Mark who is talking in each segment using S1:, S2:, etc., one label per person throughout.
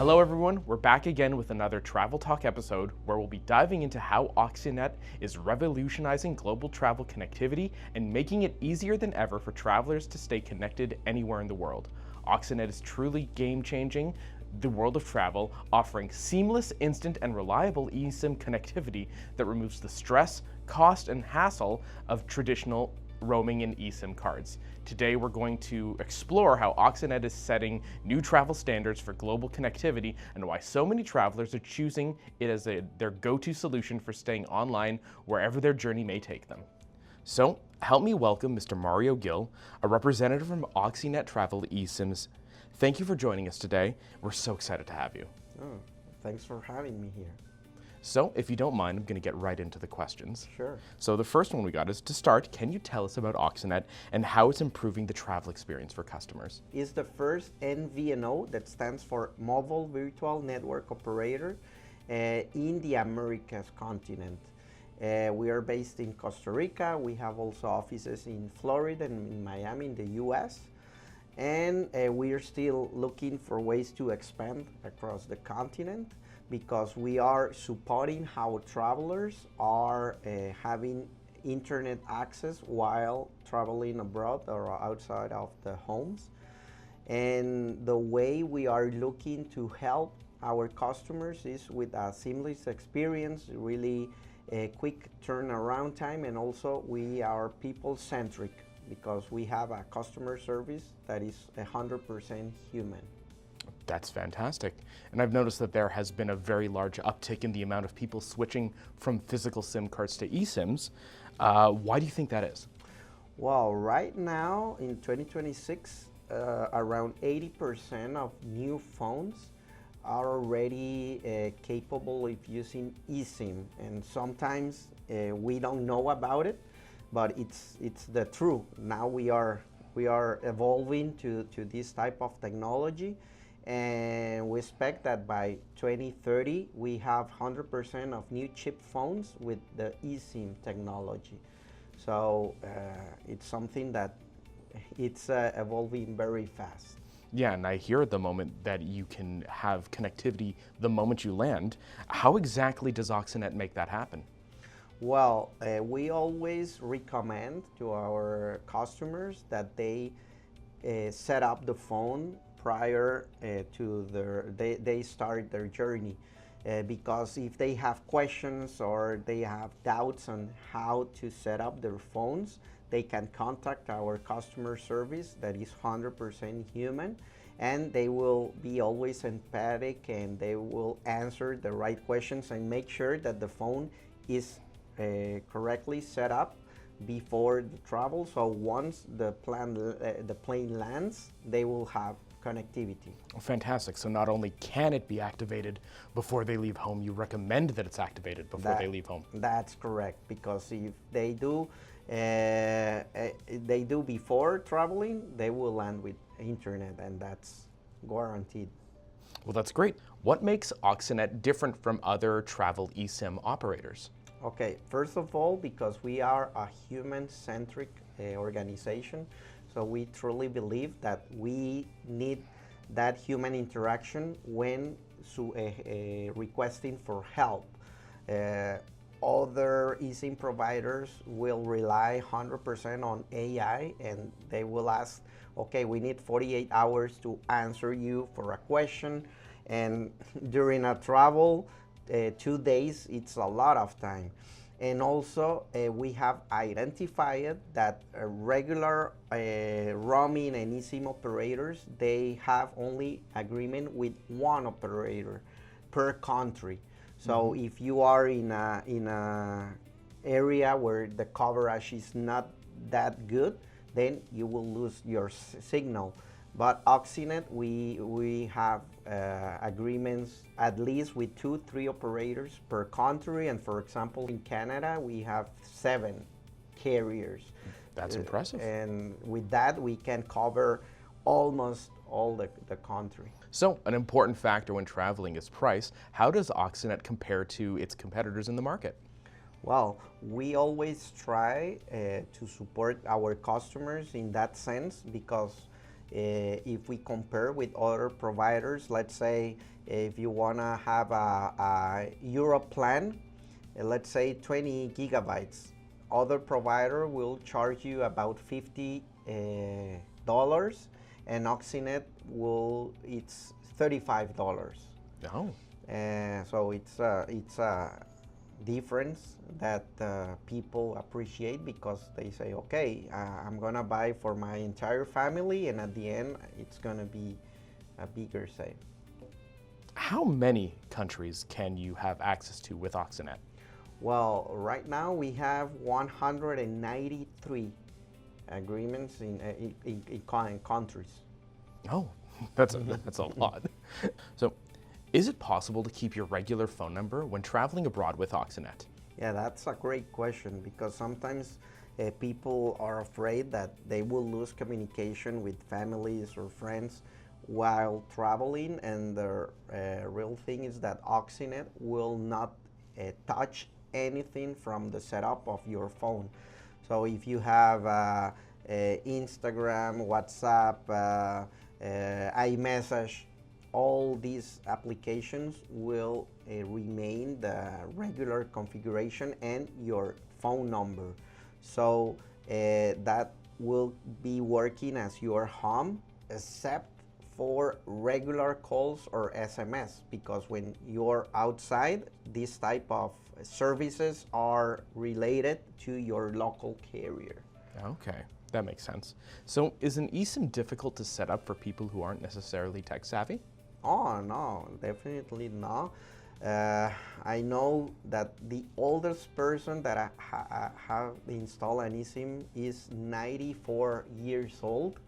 S1: Hello everyone, we're back again with another Travel Talk episode where we'll be diving into how Oxinet is revolutionizing global travel connectivity and making it easier than ever for travelers to stay connected anywhere in the world. Oxinet is truly game-changing the world of travel, offering seamless, instant, and reliable eSIM connectivity that removes the stress, cost, and hassle of traditional roaming and eSIM cards. Today we're going to explore how Oxinet is setting new travel standards for global connectivity and why so many travelers are choosing it as their go-to solution for staying online wherever their journey may take them. So help me welcome Mr. Mario Gil, a representative from Oxinet Travel eSIMs. Thank you for joining us today. We're so excited to have you.
S2: Oh, thanks for having me here.
S1: So, if you don't mind, I'm going to get right into the questions.
S2: Sure.
S1: So the first one we got is, to start, can you tell us about Oxinet and how it's improving the travel experience for customers?
S2: It's the first MVNO, that stands for Mobile Virtual Network Operator, in the Americas continent. We are based in Costa Rica. We have also offices in Florida and in Miami in the US. And we are still looking for ways to expand across the continent, because we are supporting how travelers are having internet access while traveling abroad or outside of the homes. And the way we are looking to help our customers is with a seamless experience, really a quick turnaround time, and also we are people-centric because we have a customer service that is 100% human.
S1: That's fantastic. And I've noticed that there has been a very large uptick in the amount of people switching from physical SIM cards to eSIMs. Why do you think that is?
S2: Well, right now in 2026, around 80% of new phones are already capable of using eSIM. And sometimes we don't know about it, but it's the truth. Now we are evolving to this type of technology. And we expect that by 2030, we have 100% of new chip phones with the eSIM technology. So it's something that it's evolving very fast.
S1: Yeah, and I hear at the moment that you can have connectivity the moment you land. How exactly does Oxinet make that happen?
S2: Well, we always recommend to our customers that they set up the phone prior to they start their journey, because if they have questions or they have doubts on how to set up their phones, they can contact our customer service that is 100% human, and they will be always empathic and they will answer the right questions and make sure that the phone is correctly set up before the travel. So once the plane lands, they will have connectivity.
S1: Fantastic. So not only can it be activated before they leave home, you recommend that it's activated before they leave home.
S2: That's correct, because if they do before traveling, they will land with internet, and that's guaranteed.
S1: Well, that's great. What makes Oxinet different from other travel eSIM operators?
S2: Okay, first of all, because we are a human-centric organization, so we truly believe that we need that human interaction when requesting for help. Other eSIM providers will rely 100% on AI, and they will ask, okay, we need 48 hours to answer you for a question, and during a travel, 2 days, it's a lot of time. And also, we have identified that regular roaming and eSIM operators, they have only agreement with one operator per country. So if you are in a area where the coverage is not that good, then you will lose your signal. But Oxinet, we have agreements at least with 2-3 operators per country, and for example, in Canada, we have 7 carriers.
S1: That's impressive.
S2: And with that, we can cover almost all the country.
S1: So, an important factor when traveling is price. How does Oxinet compare to its competitors in the market?
S2: Well, we always try to support our customers in that sense, because if we compare with other providers, let's say if you want to have a Europe plan, let's say 20 gigabytes, other provider will charge you about $50, and Oxinet it's $35.
S1: Oh,
S2: So it's a difference that people appreciate, because they say, okay, I'm gonna buy for my entire family, and at the end, it's gonna be a bigger save.
S1: how many countries can you have access to with Oxinet?
S2: Well, right now we have 193 agreements in countries.
S1: Oh, that's a lot. So, is it possible to keep your regular phone number when traveling abroad with Oxinet?
S2: Yeah, that's a great question, because sometimes people are afraid that they will lose communication with families or friends while traveling, and the real thing is that Oxinet will not touch anything from the setup of your phone. So if you have Instagram, WhatsApp, iMessage, all these applications will remain the regular configuration and your phone number. So that will be working as your home, except for regular calls or SMS, because when you're outside, this type of services are related to your local carrier.
S1: Okay, that makes sense. So, is an eSIM difficult to set up for people who aren't necessarily tech savvy?
S2: Oh, no, definitely not. I know that the oldest person that I have installed an eSIM is 94 years old.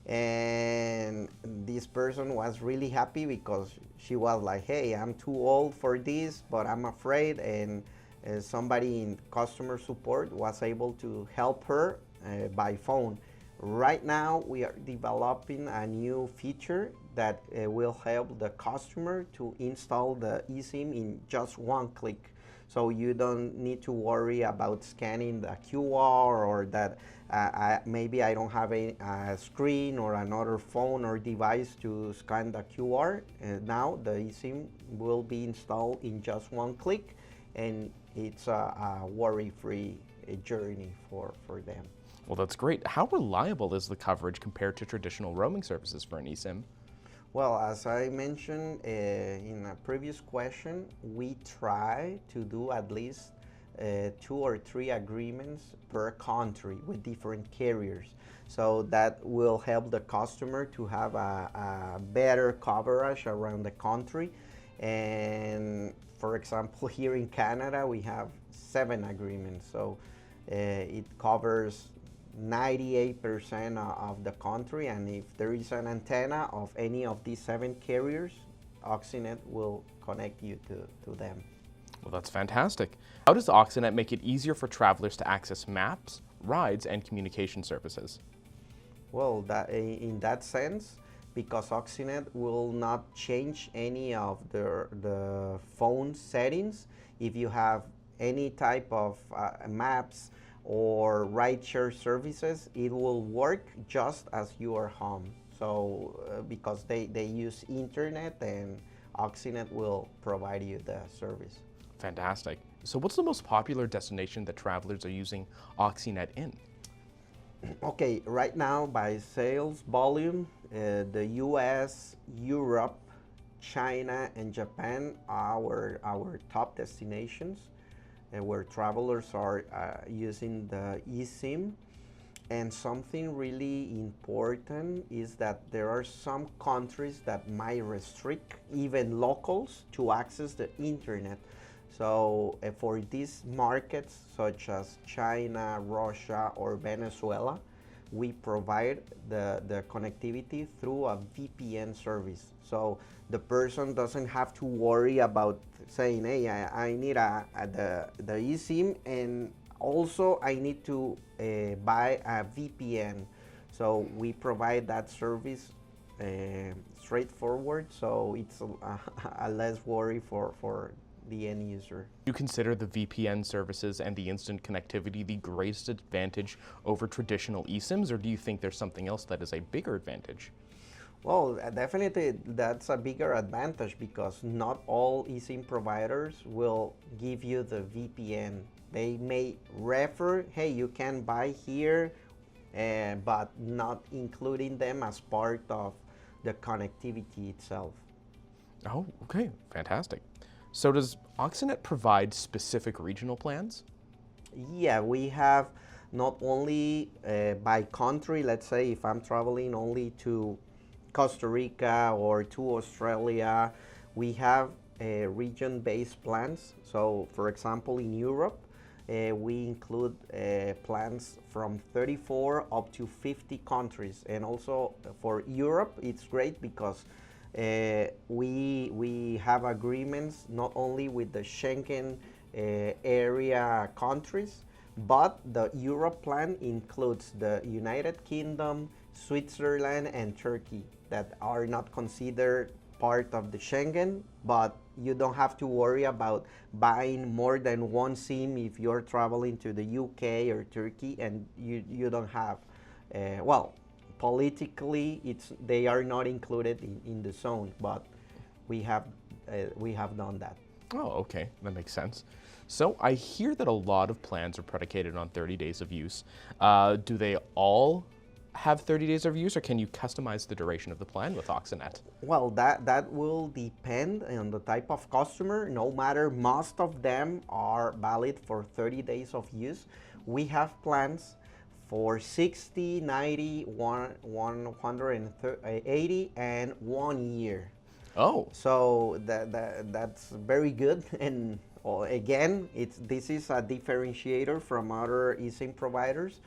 S2: And this person was really happy, because she was like, hey, I'm too old for this, but I'm afraid. And somebody in customer support was able to help her by phone. Right now, we are developing a new feature that will help the customer to install the eSIM in just one click. So you don't need to worry about scanning the QR, or that maybe I don't have a screen or another phone or device to scan the QR. Now the eSIM will be installed in just one click, and it's a worry-free journey for them.
S1: Well, that's great. How reliable is the coverage compared to traditional roaming services for an eSIM?
S2: Well, as I mentioned in a previous question, we try to do at least 2 or 3 agreements per country with different carriers. So that will help the customer to have a better coverage around the country. And for example, here in Canada, we have 7 agreements. So it covers 98% of the country, and if there is an antenna of any of these 7 carriers, Oxinet will connect you to them.
S1: Well, that's fantastic. How does Oxinet make it easier for travelers to access maps, rides, and communication services?
S2: Well, in that sense, because Oxinet will not change any of the phone settings, if you have any type of maps or rideshare services, it will work just as you are home. So because they use internet, and Oxinet will provide you the service.
S1: Fantastic. So, what's the most popular destination that travelers are using Oxinet in?
S2: Okay, right now by sales volume, the US, Europe, China, and Japan are our top destinations where travelers are using the eSIM. And something really important is that there are some countries that might restrict even locals to access the internet. So for these markets such as China, Russia, or Venezuela, we provide the connectivity through a VPN service. So the person doesn't have to worry about saying, hey, I need the eSIM, and also I need to buy a VPN. So we provide that service straightforward, so it's a less worry for the end user.
S1: Do you consider the VPN services and the instant connectivity the greatest advantage over traditional eSIMs, or do you think there's something else that is a bigger advantage?
S2: Well, definitely that's a bigger advantage because not all eSIM providers will give you the VPN. They may refer, hey, you can buy here, but not including them as part of the connectivity itself.
S1: Oh, okay, fantastic. So does Oxinet provide specific regional plans?
S2: Yeah, we have not only by country, let's say if I'm traveling only to Costa Rica or to Australia, we have region-based plans. So for example, in Europe, we include plans from 34 up to 50 countries. And also for Europe, it's great because we have agreements not only with the Schengen area countries, but the Europe plan includes the United Kingdom, Switzerland, and Turkey that are not considered part of the Schengen, but you don't have to worry about buying more than one SIM if you're traveling to the UK or Turkey and you don't have, well, politically they are not included in the zone, but we have done that.
S1: Oh, okay, that makes sense. So I hear that a lot of plans are predicated on 30 days of use. Do they all have 30 days of use, or can you customize the duration of the plan with Oxinet?
S2: Well, that will depend on the type of customer. No matter, most of them are valid for 30 days of use. We have plans for 60, 90, 180, and 1 year.
S1: Oh,
S2: So that's very good. And again, this is a differentiator from other eSIM providers.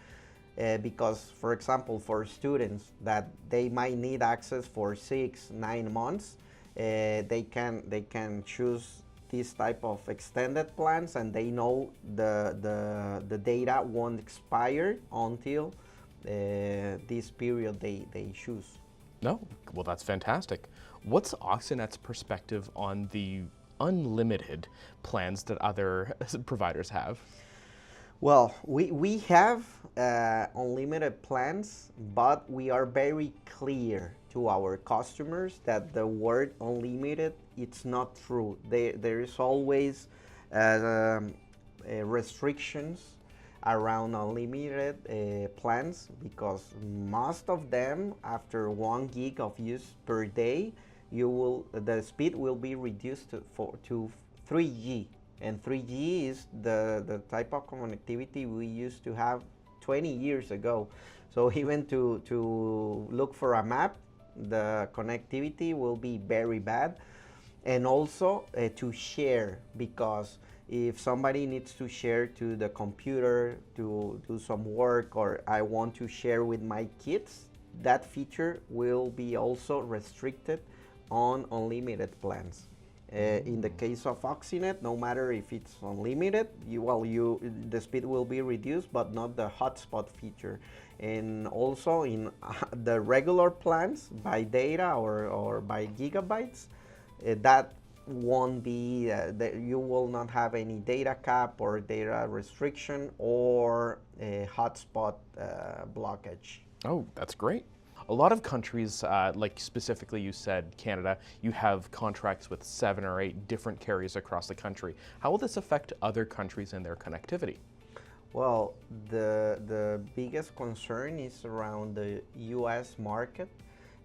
S2: Because, for example, for students that they might need access for 6-9 months, they can choose this type of extended plans, and they know the data won't expire until this period they choose.
S1: no. Well, that's fantastic. What's Oxinet's perspective on the unlimited plans that other providers have?
S2: Well, we have unlimited plans, but we are very clear to our customers that the word unlimited, it's not true. There is always restrictions around unlimited plans because most of them, after 1 gig of use per day, the speed will be reduced to 3G. And 3G is the type of connectivity we used to have 20 years ago. So even to look for a map, the connectivity will be very bad. And also to share, because if somebody needs to share to the computer to do some work, or I want to share with my kids, that feature will be also restricted on unlimited plans. In the case of Oxinet, no matter if it's unlimited, the speed will be reduced, but not the hotspot feature. And also in the regular plans by data or by gigabytes, that won't be, you will not have any data cap or data restriction or a hotspot blockage.
S1: Oh, that's great. A lot of countries, like specifically you said, Canada, you have contracts with 7 or 8 different carriers across the country. How will this affect other countries and their connectivity?
S2: Well, the biggest concern is around the US market,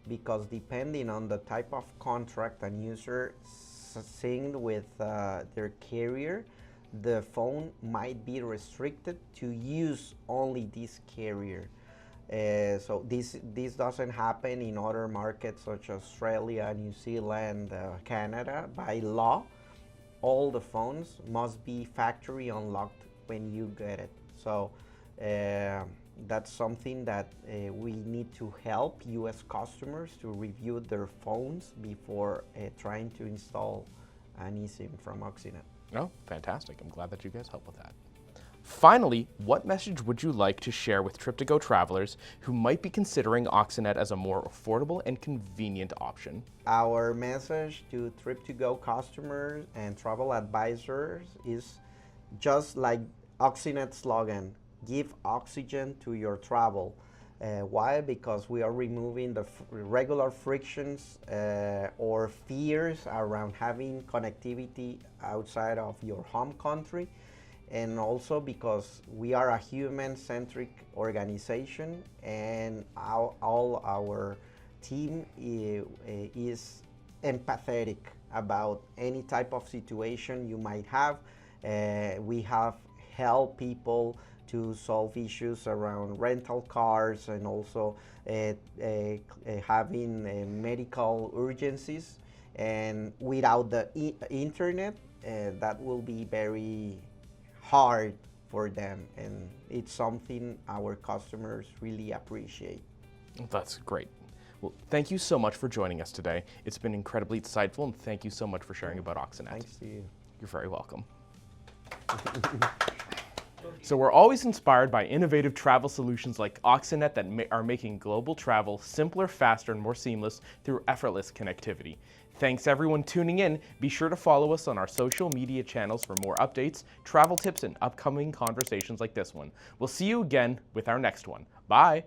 S2: because depending on the type of contract and user signed with their carrier, the phone might be restricted to use only this carrier. So this doesn't happen in other markets such as Australia, New Zealand, Canada. By law, all the phones must be factory unlocked when you get it. So that's something that we need to help US customers to review their phones before trying to install an eSIM from Oxinet.
S1: Oh, fantastic. I'm glad that you guys help with that. Finally, what message would you like to share with TripToGo travelers who might be considering Oxinet as a more affordable and convenient option?
S2: Our message to Trip2Go customers and travel advisors is just like Oxinet's slogan, give oxygen to your travel. Why? Because we are removing the regular frictions or fears around having connectivity outside of your home country, and also because we are a human-centric organization, and all our team is empathetic about any type of situation you might have. We have helped people to solve issues around rental cars and also having medical urgencies. And without the internet, that will be very hard for them, and it's something our customers really appreciate.
S1: That's great. Well, thank you so much for joining us today. It's been incredibly insightful, and thank you so much for sharing about Oxinet.
S2: Thanks to you.
S1: You're very welcome. So we're always inspired by innovative travel solutions like Oxinet that are making global travel simpler, faster, and more seamless through effortless connectivity. Thanks everyone tuning in. Be sure to follow us on our social media channels for more updates, travel tips, and upcoming conversations like this one. We'll see you again with our next one. Bye.